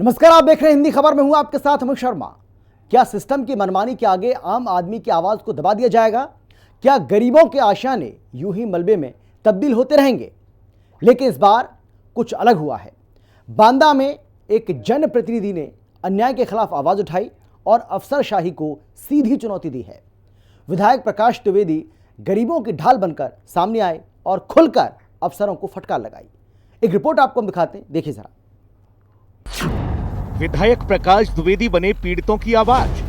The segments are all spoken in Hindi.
नमस्कार, आप देख रहे हैं हिंदी खबर में हूं आपके साथ अमित शर्मा। क्या सिस्टम की मनमानी के आगे आम आदमी की आवाज को दबा दिया जाएगा? क्या गरीबों के आशियाने यूं ही मलबे में तब्दील होते रहेंगे? लेकिन इस बार कुछ अलग हुआ है। बांदा में एक जनप्रतिनिधि ने अन्याय के खिलाफ आवाज उठाई और अफसरशाही को सीधी चुनौती दी है। विधायक प्रकाश द्विवेदी गरीबों की ढाल बनकर सामने आए और खुलकर अफसरों को फटकार लगाई। एक रिपोर्ट आपको हम दिखाते हैं, देखिए जरा। विधायक प्रकाश द्विवेदी बने पीड़ितों की आवाज।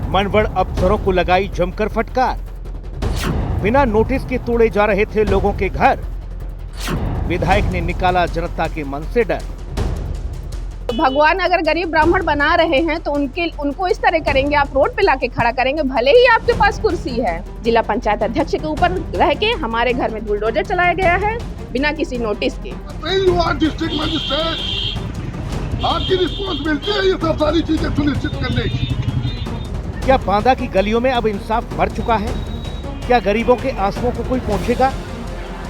मनवड़ अफसरों को लगाई जमकर फटकार। बिना नोटिस के तोड़े जा रहे थे लोगों के घर। विधायक ने निकाला जनता के मन से डर। भगवान अगर गरीब ब्राह्मण बना रहे हैं तो उनको इस तरह करेंगे, आप रोड पे लाके खड़ा करेंगे, भले ही आपके पास कुर्सी है। जिला पंचायत अध्यक्ष के ऊपर रह के हमारे घर में बुलडोजर चलाया गया है बिना किसी नोटिस के। डिस्ट्रिक्ट मजिस्ट्रेट, आपकी रिस्पॉन्सिबिलिटी है ये सब सारी चीजें सुनिश्चित करने की। क्या बांदा की गलियों में अब इंसाफ मर चुका है? क्या गरीबों के आंसुओं को कोई पहुंचेगा?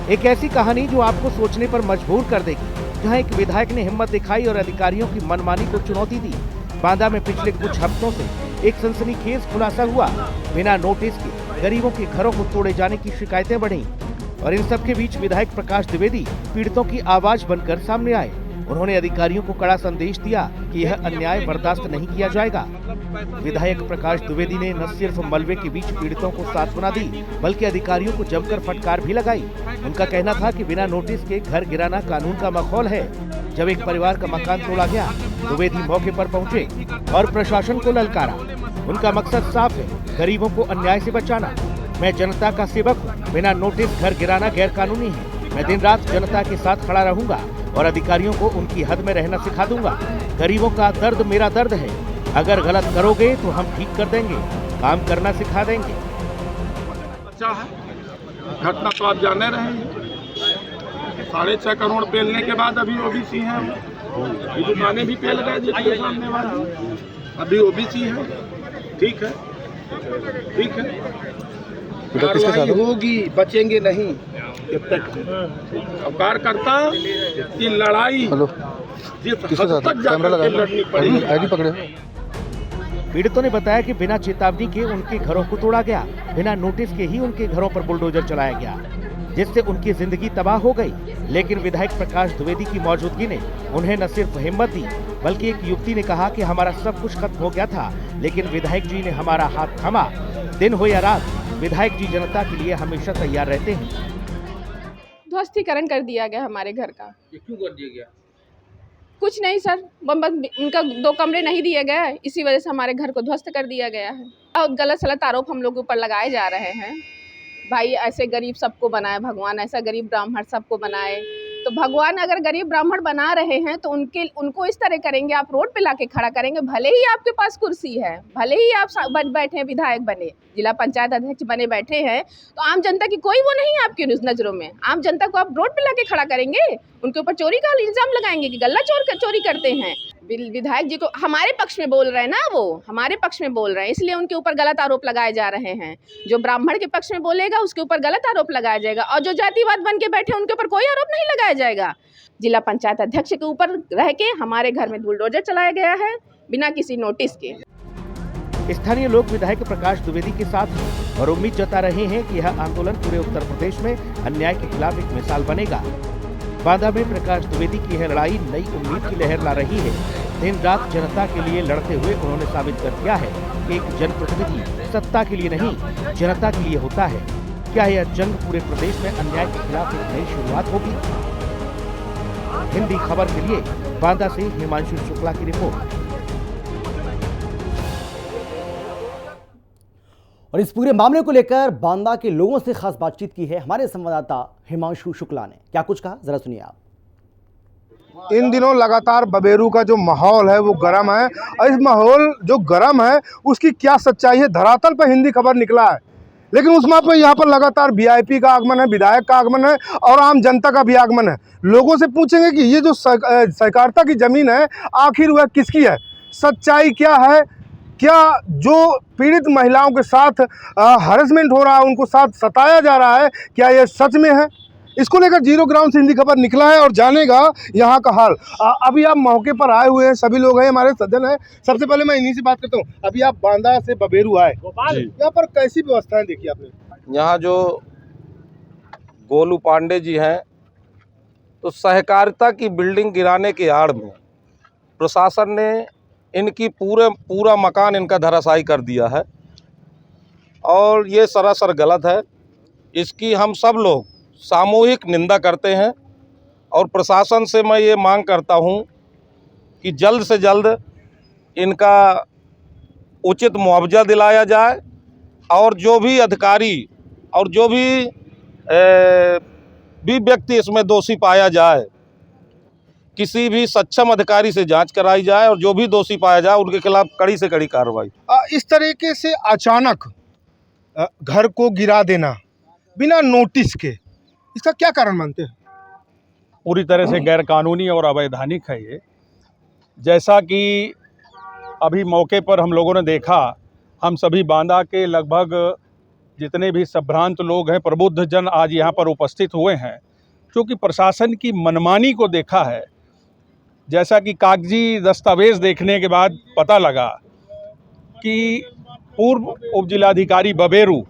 एक ऐसी कहानी जो आपको सोचने पर मजबूर कर देगी, जहां एक विधायक ने हिम्मत दिखाई और अधिकारियों की मनमानी को चुनौती दी। बांदा में पिछले कुछ हफ्तों से एक सनसनीखेज खुलासा हुआ। बिना नोटिस के गरीबों के घरों को तोड़े जाने की शिकायतें बढ़ी और इन सब के बीच विधायक प्रकाश द्विवेदी पीड़ितों की आवाज बनकर सामने आए। उन्होंने अधिकारियों को कड़ा संदेश दिया कि यह अन्याय बर्दाश्त नहीं किया जाएगा। विधायक प्रकाश द्विवेदी ने न सिर्फ मलबे के बीच पीड़ितों को सांत्वना दी, बल्कि अधिकारियों को जमकर फटकार भी लगाई। उनका कहना था कि बिना नोटिस के घर गिराना कानून का माहौल है। जब एक परिवार का मकान तोड़ा गया, द्विवेदी मौके पर पहुंचे और प्रशासन को ललकारा। उनका मकसद साफ है, गरीबों को अन्याय से बचाना। मैं जनता का सेवक हूँ, बिना नोटिस घर गिराना गैर कानूनी है। मैं दिन रात जनता के साथ खड़ा रहूंगा और अधिकारियों को उनकी हद में रहना सिखा दूंगा। गरीबों का दर्द मेरा दर्द है। अगर गलत करोगे तो हम ठीक कर देंगे, काम करना सिखा देंगे। अच्छा है, घटना तो आप जाने रहे हैं। 6.5 करोड़ पेलने के बाद अभी ओबीसी है, ये दुकानें भी पेल गए जिसके सामने वाली, अभी ओबीसी है। ठीक है, ठीक है, कार्रवाई होगी, बचेंगे नहीं। अब कार्यकर्ता की लड़ाई जिस हद तक जाकर लड़नी पड़ेगी। पीड़ितों ने बताया कि बिना चेतावनी के उनके घरों को तोड़ा गया, बिना नोटिस के ही उनके घरों पर बुलडोजर चलाया गया, जिससे उनकी जिंदगी तबाह हो गई। लेकिन विधायक प्रकाश द्विवेदी की मौजूदगी ने उन्हें न सिर्फ हिम्मत दी, बल्कि एक युवती ने कहा कि हमारा सब कुछ खत्म हो गया था, लेकिन विधायक जी ने हमारा हाथ थामा। दिन हो या रात, विधायक जी जनता के लिए हमेशा तैयार रहते हैं। ध्वस्तीकरण कर दिया गया हमारे घर का। ये क्यों कर दिया गया? कुछ नहीं सर, उनका 2 कमरे नहीं दिए गए, इसी वजह से हमारे घर को ध्वस्त कर दिया गया है। और गलत सलत आरोप हम लोग के ऊपर लगाए जा रहे हैं। भाई ऐसे गरीब सबको बनाए भगवान, ऐसा गरीब ब्राह्मण सबको बनाए। तो भगवान अगर गरीब ब्राह्मण बना रहे हैं तो उनको इस तरह करेंगे, आप रोड पे लाके खड़ा करेंगे, भले ही आपके पास कुर्सी है, भले ही आप बैठे हैं, विधायक बने, जिला पंचायत अध्यक्ष बने बैठे हैं, तो आम जनता की कोई वो नहीं है आपकी नजरों में। आम जनता को आप रोड पे लाके खड़ा करेंगे, उनके ऊपर चोरी का इल्जाम लगाएंगे कि गल्ला चोरी करते हैं। विधायक जी को हमारे पक्ष में बोल रहे हैं ना, वो हमारे पक्ष में बोल रहे हैं, इसलिए उनके ऊपर गलत आरोप लगाए जा रहे हैं। जो ब्राह्मण के पक्ष में बोलेगा उसके ऊपर गलत आरोप लगाया जाएगा, और जो जातिवाद बन के बैठे उनके ऊपर कोई आरोप नहीं लगाया जाएगा। जिला पंचायत अध्यक्ष के ऊपर रह के हमारे घर में बुलडोजर चलाया गया है बिना किसी नोटिस के। स्थानीय लोग विधायक प्रकाश द्विवेदी के साथ हैं और उम्मीद जता रहे हैं कि यह आंदोलन पूरे उत्तर प्रदेश में अन्याय के खिलाफ एक मिसाल बनेगा। बांदा में प्रकाश द्विवेदी की यह लड़ाई नई उम्मीद की लहर ला रही है। दिन रात जनता के लिए लड़ते हुए उन्होंने साबित कर दिया है कि एक जनप्रतिनिधि सत्ता के लिए नहीं, जनता के लिए होता है। क्या यह जंग पूरे प्रदेश में अन्याय के खिलाफ एक नई शुरुआत होगी? हिंदी खबर के लिए बांदा से हिमांशु शुक्ला की रिपोर्ट। और इस पूरे मामले को लेकर बांदा के लोगों से खास बातचीत की है हमारे संवाददाता हिमांशु शुक्ला ने। क्या कुछ कहा, जरा सुनिए आप। इन दिनों लगातार बबेरू का जो माहौल है वो गर्म है, और इस माहौल जो गर्म है उसकी क्या सच्चाई है, धरातल पर हिंदी खबर निकला है। लेकिन उस माह पर यहाँ पर लगातार वीआईपी का आगमन है, विधायक का आगमन है और आम जनता का भी आगमन है। लोगों से पूछेंगे कि ये जो सहकारिता की जमीन है आखिर वह किसकी है, सच्चाई क्या है, क्या जो पीड़ित महिलाओं के साथ हरेसमेंट हो रहा है, उनको साथ सताया जा रहा है, क्या ये सच में है? इसको लेकर जीरो ग्राउंड से हिंदी खबर निकला है और जानेगा यहाँ का हाल। अभी आप मौके पर आए हुए हैं, सभी लोग हैं, हमारे सज्जन हैं। सबसे पहले मैं इन्हीं से बात करता हूँ। अभी आप बांदा से बबेरू आए, यहाँ पर कैसी व्यवस्थाएं देखी आपने? यहाँ जो गोलू पांडे जी हैं, तो सहकारिता की बिल्डिंग गिराने की आड़ में प्रशासन ने इनकी पूरा मकान इनका धराशायी कर दिया है और ये सरासर गलत है। इसकी हम सब लोग सामूहिक निंदा करते हैं और प्रशासन से मैं ये मांग करता हूँ कि जल्द से जल्द इनका उचित मुआवजा दिलाया जाए और जो भी अधिकारी और जो भी व्यक्ति इसमें दोषी पाया जाए, किसी भी सक्षम अधिकारी से जांच कराई जाए और जो भी दोषी पाया जाए उनके खिलाफ कड़ी से कड़ी कार्रवाई। इस तरीके से अचानक घर को गिरा देना बिना नोटिस के, इसका क्या कारण मानते हैं? पूरी तरह से गैरकानूनी और अवैधानिक है ये। जैसा कि अभी मौके पर हम लोगों ने देखा, हम सभी बांदा के लगभग जितने भी संभ्रांत लोग हैं, प्रबुद्ध जन आज यहाँ पर उपस्थित हुए हैं, क्योंकि प्रशासन की मनमानी को देखा है। जैसा कि कागजी दस्तावेज देखने के बाद पता लगा कि पूर्व उप जिलाधिकारी बबेरू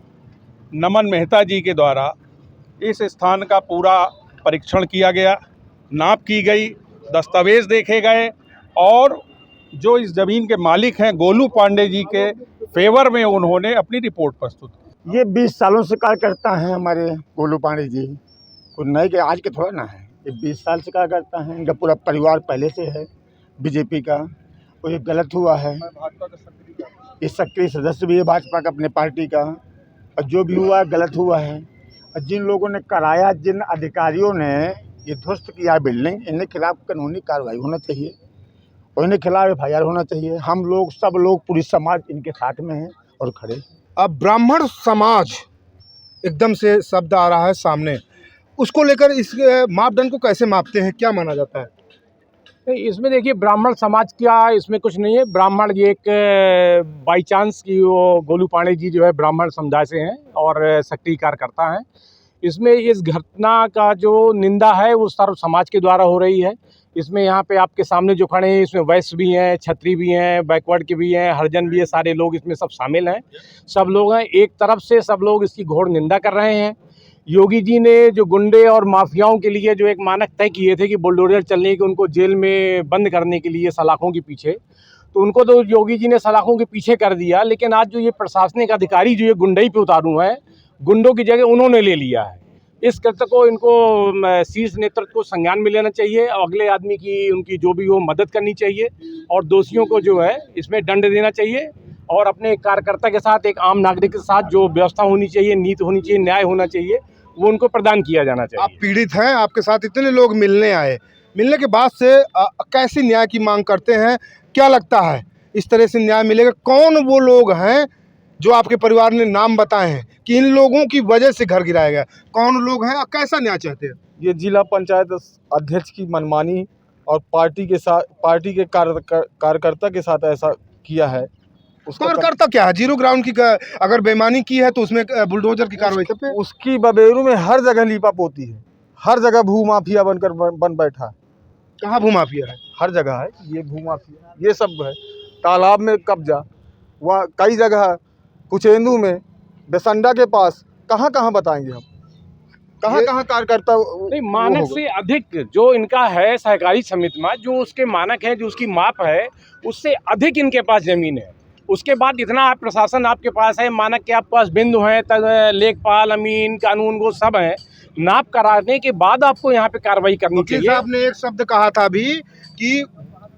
नमन मेहता जी के द्वारा इस स्थान का पूरा परीक्षण किया गया, नाप की गई, दस्तावेज देखे गए और जो इस ज़मीन के मालिक हैं गोलू पांडे जी के फेवर में उन्होंने अपनी रिपोर्ट प्रस्तुत की। ये 20 सालों से कार्य करता है हमारे गोलू पांडे जी, कुछ नहीं के आज के थोड़ा ना है, ये 20 साल से कार्य करता है। इनका पूरा परिवार पहले से है बीजेपी का, और ये गलत हुआ है। ये सक्रिय सदस्य भी है भाजपा का अपने पार्टी का, और जो भी हुआ है गलत हुआ है। और जिन लोगों ने कराया, जिन अधिकारियों ने ये ध्वस्त किया बिल्डिंग, इनके खिलाफ कानूनी कार्रवाई होना चाहिए और इनके खिलाफ FIR होना चाहिए। हम लोग सब लोग पूरी समाज इनके साथ में है और खड़े। अब ब्राह्मण समाज एकदम से शब्द आ रहा है सामने, उसको लेकर इस मापदंड को कैसे मापते हैं, क्या माना जाता है? नहीं, इसमें देखिए ब्राह्मण समाज क्या, इसमें कुछ नहीं है। ब्राह्मण ये एक बाई चांस की वो गोलू पांडे जी जो है ब्राह्मण समुदाय से हैं और सक्रिय कार्यकर्ता हैं। इसमें इस घटना का जो निंदा है वो सर्व समाज के द्वारा हो रही है। इसमें यहाँ पे आपके सामने जो खड़े हैं, इसमें वैश्य भी हैं, क्षत्रिय भी हैं, बैकवर्ड के भी हैं, हरिजन भी है, सारे लोग इसमें सब शामिल हैं। सब लोग हैं, एक तरफ से सब लोग इसकी घोर निंदा कर रहे हैं। योगी जी ने जो गुंडे और माफियाओं के लिए जो एक मानक तय किए थे कि बुलडोजर चलने के, उनको जेल में बंद करने के लिए सलाखों के पीछे, तो उनको तो योगी जी ने सलाखों के पीछे कर दिया। लेकिन आज जो ये प्रशासनिक अधिकारी जो ये गुंडई पे उतारू हैं, गुंडों की जगह उन्होंने ले लिया है। इस कृत्य को इनको शीर्ष नेतृत्व को संज्ञान में लेना चाहिए, अगले आदमी की उनकी जो भी हो मदद करनी चाहिए और दोषियों को जो है इसमें दंड देना चाहिए और अपने कार्यकर्ता के साथ, एक आम नागरिक के साथ जो व्यवस्था होनी चाहिए, नीति होनी चाहिए, न्याय होना चाहिए, वो उनको प्रदान किया जाना चाहिए। आप पीड़ित हैं, आपके साथ इतने लोग मिलने आए, मिलने के बाद से कैसी न्याय की मांग करते हैं? क्या लगता है इस तरह से न्याय मिलेगा? कौन वो लोग हैं जो आपके परिवार ने नाम बताए हैं कि इन लोगों की वजह से घर गिराया गया? कौन लोग हैं और कैसा न्याय चाहते हैं? ये जिला पंचायत अध्यक्ष की मनमानी और पार्टी के कार्यकर्ता के साथ ऐसा किया है। कार्यकर्ता क्या है? जीरो ग्राउंड की अगर बेईमानी की है तो उसमें बुलडोजर की कार्रवाई सब पे? उसकी बबेरू में हर जगह लीपा पोती है, हर जगह भू माफिया बनकर बन बैठा है। कहाँ भू माफिया है? हर जगह है ये भू माफिया, ये सब है। तालाब में कब्जा, वहाँ कई जगह, कुचेंदू में, बेसंडा के पास, कहाँ कहाँ बताएंगे हम, कहाँ कहाँ कार्यकर्ता। नहीं, मानक से अधिक जो इनका है सहकारी समिति में, जो उसके मानक है, जो उसकी माप है, उससे अधिक इनके पास जमीन है। उसके बाद इतना प्रशासन आपके पास है, मानक के आपके पास बिंदु हैं, लेखपाल, अमीन, कानून, वो सब हैं। नाप कराने के बाद आपको यहाँ पे कार्रवाई करनी चाहिए। आपने एक शब्द कहा था अभी कि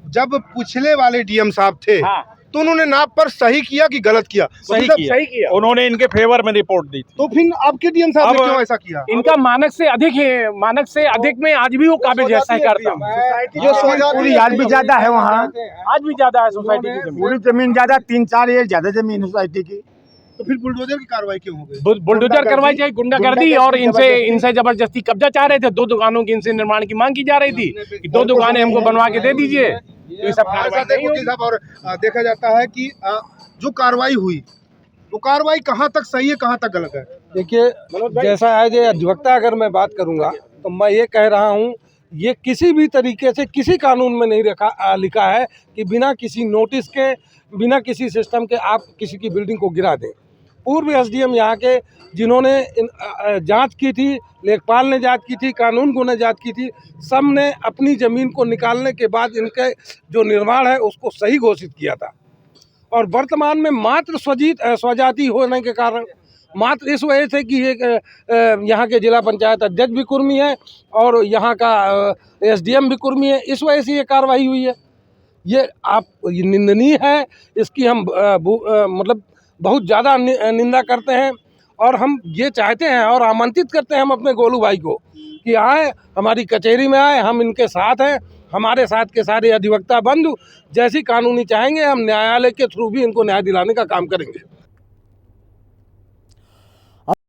जब पिछले वाले DM साहब थे, हाँ, तो उन्होंने नाप पर सही किया कि गलत किया? सही किया। उन्होंने इनके फेवर में रिपोर्ट दी थी। तो फिर आपके DM साहब ने क्यों ऐसा किया? इनका मानक से अधिक है, मानक से अधिक में आज भी वो काबिल है सहकारिता। जो पूरी आज भी ज़्यादा है वहाँ, आज भी ज़्यादा है सोसाइटी की जमीन, पूरी ज़मीन ज़्यादा, 3-4 ये ज़्यादा ज़मीन है सोसाइटी की। तो फिर बुलडोजर की कार्रवाई क्यों हो गई? बुलडोजर करवाई जाए, गुंडागर्दी, और इनसे जबरदस्ती कब्जा चाह रहे थे। 2 दुकानों की इनसे निर्माण की मांग की जा रही थी कि 2 दुकानें हमको बनवा के दे दीजिए। ये सब और देखा जाता है कि जो कार्रवाई हुई वो कार्रवाई कहाँ तक सही है, कहाँ तक गलत है? देखिए, जैसा एज ए अधिवक्ता अगर मैं बात करूंगा तो मैं ये कह रहा हूं, ये किसी भी तरीके से किसी कानून में नहीं लिखा है कि बिना किसी नोटिस के, बिना किसी सिस्टम के आप किसी की बिल्डिंग को गिरा दें। पूर्व एसडीएम यहाँ के जिन्होंने जांच की थी, लेखपाल ने जांच की थी, कानूनगो ने जांच की थी, सब ने अपनी ज़मीन को निकालने के बाद इनके जो निर्माण है उसको सही घोषित किया था। और वर्तमान में मात्र स्वजाति होने के कारण, मात्र इस वजह से कि यहाँ के जिला पंचायत अध्यक्ष भी कुर्मी है और यहाँ का एसडीएम भी कुर्मी है, इस वजह से ये कार्रवाई हुई है। ये निंदनीय है, इसकी हम मतलब बहुत ज़्यादा निंदा करते हैं। और हम ये चाहते हैं और आमंत्रित करते हैं हम अपने गोलू भाई को कि आए, हमारी कचहरी में आए, हम इनके साथ हैं। हमारे साथ के सारे अधिवक्ता बंधु जैसी कानूनी चाहेंगे, हम न्यायालय के थ्रू भी इनको न्याय दिलाने का काम करेंगे।